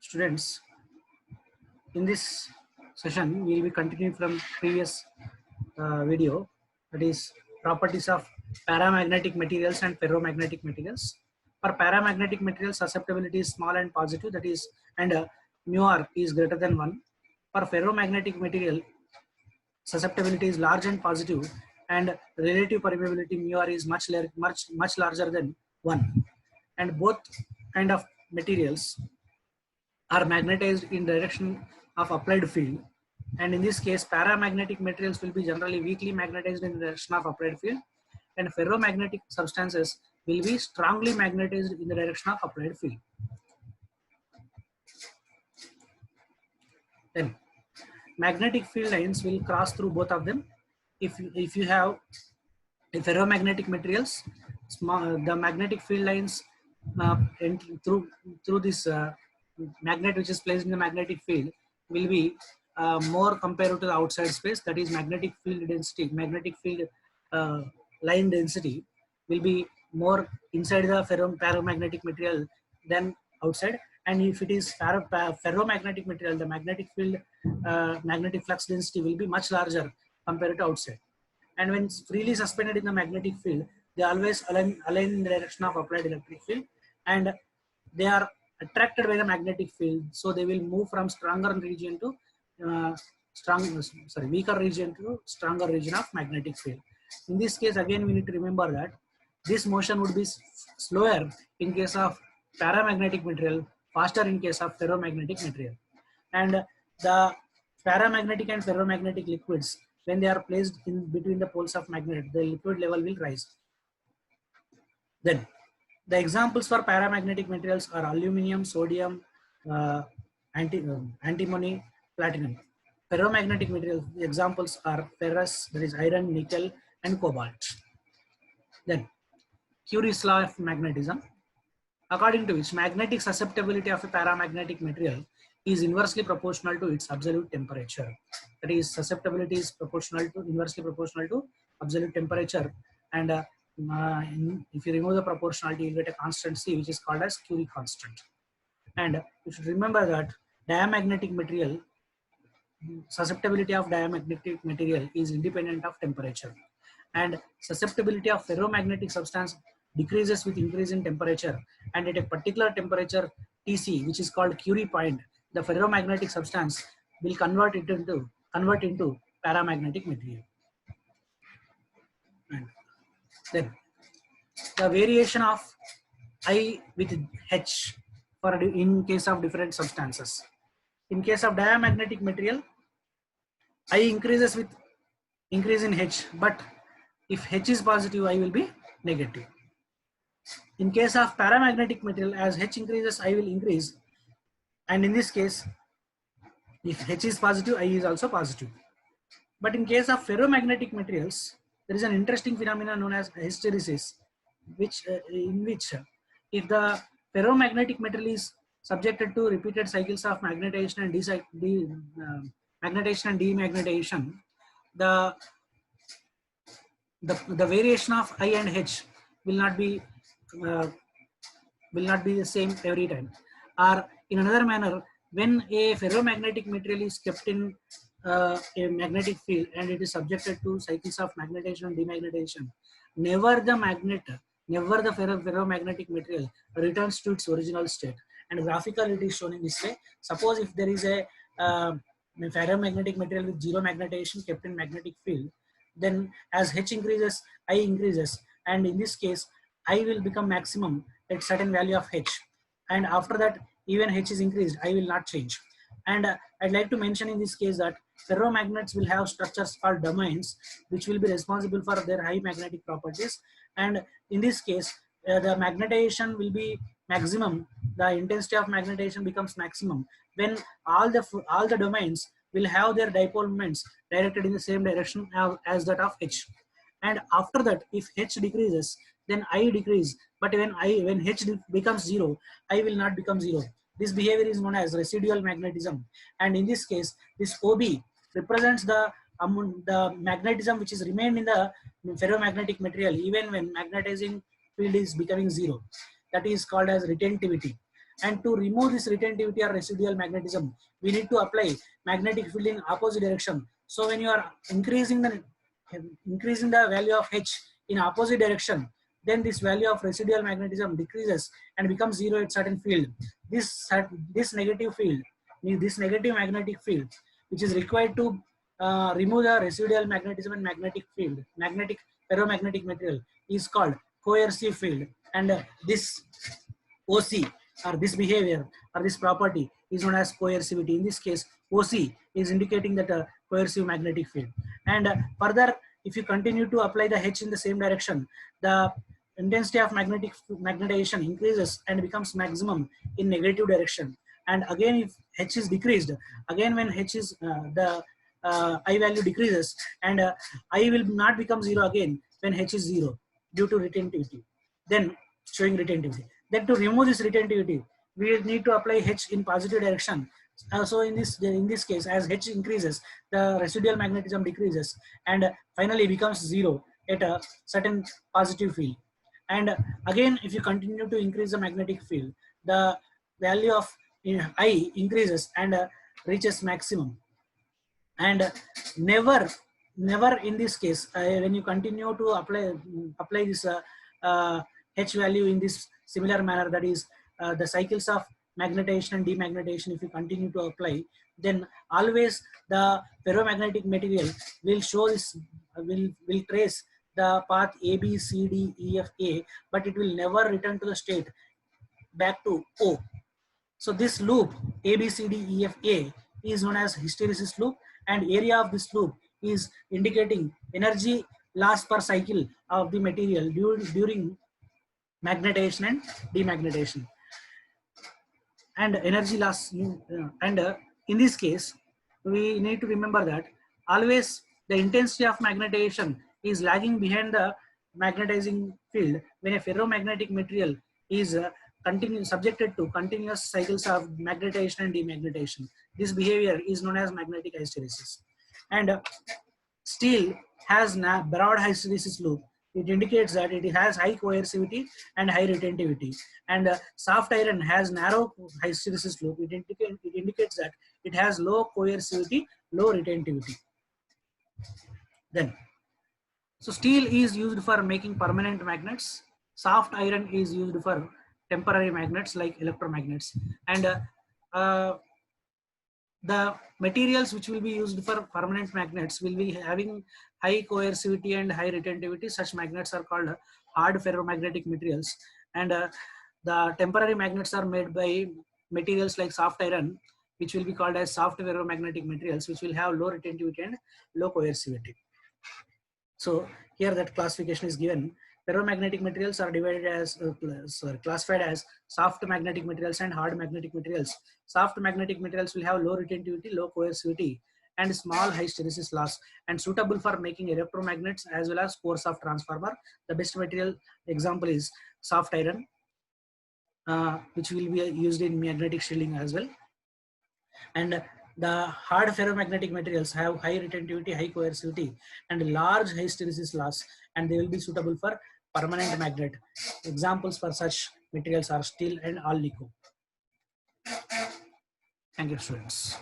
Students, in this session, we will be continuing from previous video, that is properties of paramagnetic materials and ferromagnetic materials. For paramagnetic materials, susceptibility is small and positive, that is, and mu r is greater than 1. For ferromagnetic material, susceptibility is large and positive, and relative permeability mu r is much larger than 1. And both kind of materials are magnetized in direction of applied field, and in this case paramagnetic materials will be generally weakly magnetized in the direction of applied field, and ferromagnetic substances will be strongly magnetized in the direction of applied field. Then magnetic field lines will cross through both of them. If you have ferromagnetic materials, the magnetic field lines through this magnet which is placed in the magnetic field will be more compared to the outside space, that is magnetic field density, magnetic field line density will be more inside the ferromagnetic material than outside. And if it is ferromagnetic material, the magnetic field magnetic flux density will be much larger compared to outside. And when freely suspended in the magnetic field, they always align in the direction of applied electric field, and they are attracted by the magnetic field, so they will move from stronger region to weaker region to stronger region of magnetic field. In this case, again we need to remember that this motion would be slower in case of paramagnetic material, faster in case of ferromagnetic material. And the paramagnetic and ferromagnetic liquids, when they are placed in between the poles of magnet, the liquid level will rise. Then the examples for paramagnetic materials are aluminum, sodium, antimony, platinum. Ferromagnetic materials, the examples are ferrous, that is iron, nickel, and cobalt. Then Curie's law of magnetism, according to which magnetic susceptibility of a paramagnetic material is inversely proportional to its absolute temperature. That is, susceptibility is inversely proportional to absolute temperature, and if you remove the proportionality, you get a constant C, which is called as Curie constant. And you should remember that diamagnetic material, susceptibility of diamagnetic material is independent of temperature, and susceptibility of ferromagnetic substance decreases with increase in temperature, and at a particular temperature Tc, which is called Curie point, the ferromagnetic substance will convert into paramagnetic material. And then the variation of I with H for in case of different substances. In case of diamagnetic material, I increases with increase in H, but if H is positive, I will be negative. In case of paramagnetic material, as H increases, I will increase, and in this case, if H is positive, I is also positive. But in case of ferromagnetic materials, there is an interesting phenomenon known as hysteresis, in which if the ferromagnetic material is subjected to repeated cycles of magnetization and demagnetization, the variation of I and H will not be the same every time. Or in another manner, when a ferromagnetic material is kept in a magnetic field and it is subjected to cycles of magnetization and demagnetization, never the ferromagnetic material returns to its original state. And graphically it is shown in this way. Suppose if there is a ferromagnetic material with zero magnetization kept in magnetic field, then as H increases, I increases, and in this case I will become maximum at certain value of H, and after that even H is increased, I will not change. And I'd like to mention in this case that ferromagnets will have structures called domains, which will be responsible for their high magnetic properties, and in this case the magnetization will be maximum, the intensity of magnetization becomes maximum when all the domains will have their dipole moments directed in the same direction as that of H. And after that, if H decreases, then I decrease, but when H becomes zero, I will not become zero. This behavior is known as residual magnetism, and in this case, this OB represents the magnetism which is remained in the ferromagnetic material even when magnetizing field is becoming zero. That is called as retentivity. And to remove this retentivity or residual magnetism, we need to apply magnetic field in opposite direction. So when you are increasing the value of H in opposite direction, then this value of residual magnetism decreases and becomes zero at certain field. This negative field, this negative magnetic field, which is required to remove the residual magnetism and magnetic ferromagnetic material, is called coercive field. And this OC, or this behavior or this property, is known as coercivity. In this case, OC is indicating that coercive magnetic field. And further, if you continue to apply the H in the same direction, the intensity of magnetization increases and becomes maximum in negative direction. And again, if H is decreased, again when H is the I value decreases, and I will not become zero again when H is zero due to retentivity, then showing retentivity. Then to remove this retentivity, we need to apply H in positive direction. So in this case, as H increases, the residual magnetism decreases and finally becomes zero at a certain positive field. And again, if you continue to increase the magnetic field, the value of I increases and reaches maximum. And never in this case, when you continue to apply this H value in this similar manner, that is the cycles of magnetization and demagnetization, if you continue to apply, then always the ferromagnetic material will show this, will trace the path A, B, C, D, E, F, A, but it will never return to the state back to O. So this loop A, B, C, D, E, F, A is known as hysteresis loop, and area of this loop is indicating energy loss per cycle of the material during magnetization and demagnetization. And energy loss, in this case, we need to remember that always the intensity of magnetization is lagging behind the magnetizing field when a ferromagnetic material is subjected to continuous cycles of magnetization and demagnetization. This behavior is known as magnetic hysteresis. And steel has broad hysteresis loop. It indicates that it has high coercivity and high retentivity. And soft iron has narrow hysteresis loop. It indicates that it has low coercivity, low retentivity. Then, so steel is used for making permanent magnets. Soft iron is used for temporary magnets like electromagnets. And the materials which will be used for permanent magnets will be having high coercivity and high retentivity. Such magnets are called hard ferromagnetic materials. And the temporary magnets are made by materials like soft iron, which will be called as soft ferromagnetic materials, which will have low retentivity and low coercivity. So here that classification is given. Ferromagnetic materials are divided as classified as soft magnetic materials and hard magnetic materials. Soft magnetic materials will have low retentivity, low coercivity, and small hysteresis loss, and suitable for making electromagnets as well as core soft transformer. The best material example is soft iron, which will be used in magnetic shielding as well. And the hard ferromagnetic materials have high retentivity, high coercivity, and large hysteresis loss, and they will be suitable for permanent magnet. Examples for such materials are steel and alnico. Thank you, students.